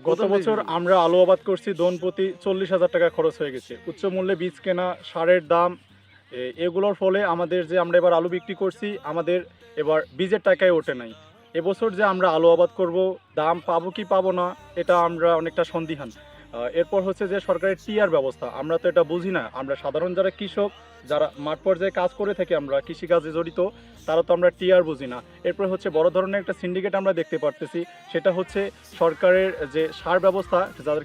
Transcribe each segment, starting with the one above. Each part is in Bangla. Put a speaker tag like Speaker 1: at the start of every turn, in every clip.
Speaker 1: গত বছর আমরা আলু আবাদ করছি, দোন প্রতি 40,000 টাকা খরচ হয়ে গেছে। উচ্চ মূল্যে বীজ কেনা, সারের দাম, এগুলোর ফলে আমাদের যে আমরা এবার আলু বিক্রি করছি, আমাদের এবার বীজের টাকায় ওঠে নাই। এবছর যে আমরা আলু আবাদ করব, দাম পাবো কি পাবো না, এটা আমরা অনেকটা সন্দিহান। এরপর হচ্ছে যে সরকারের টিআর ব্যবস্থা, আমরা তো এটা বুঝি না। আমরা সাধারণ যারা কৃষক, যারা মাঠ পর্যায়ে কাজ করে থাকি, আমরা কৃষিকাজে জড়িত, তারা তো আমরা টিআর বুঝি না। এরপর হচ্ছে বড় ধরনের একটা সিন্ডিকেট আমরা দেখতে পারতেছি, সেটা হচ্ছে সরকারের যে সার ব্যবস্থা, যাদের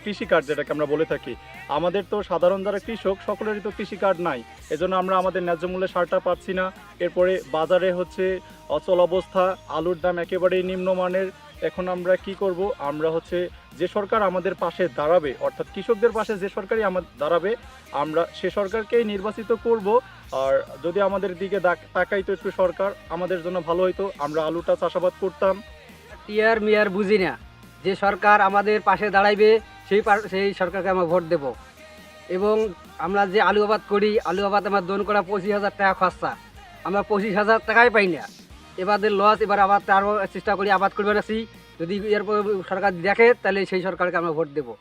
Speaker 1: কৃষি কার্ড যেটাকে আমরা বলে থাকি। আমাদের তো সাধারণ যারা কৃষক, সকলেরই তো কৃষি কার্ড নাই, এজন্য আমরা আমাদের ন্যায্য মূল্যে সারটা পাচ্ছি না। এরপরে বাজারে হচ্ছে অচল অবস্থা, আলুর দাম একেবারেই নিম্নমানের। এখন আমরা কি করব? আমরা হচ্ছে যে সরকার আমাদের পাশে দাঁড়াবে, অর্থাৎ কৃষকদের পাশে যে সরকারই আমাদের দাঁড়াবে, আমরা সে সরকারকেই নির্বাচিত করব। আর যদি আমাদের দিকে তাকাইতো একটু সরকার, আমাদের জন্য ভালো হইতো, আমরা আলুটা চাষাবাদ করতাম।
Speaker 2: টিয়ার মিয়ার বুঝি না, যে সরকার আমাদের পাশে দাঁড়াইবে সেই সরকারকে আমরা ভোট দেব। এবং আমরা যে আলু আবাদ করি, আলু আবাদ আমার দোন করা 25,000 টাকা খরচা, আমরা 25,000 টাকাই পাই না। এবারের লস, এবার আবার আরও চেষ্টা করি আবাদ করবে না। যদি এরপর সরকার দেখে, তাহলে সেই সরকারকে আমরা ভোট দেবো।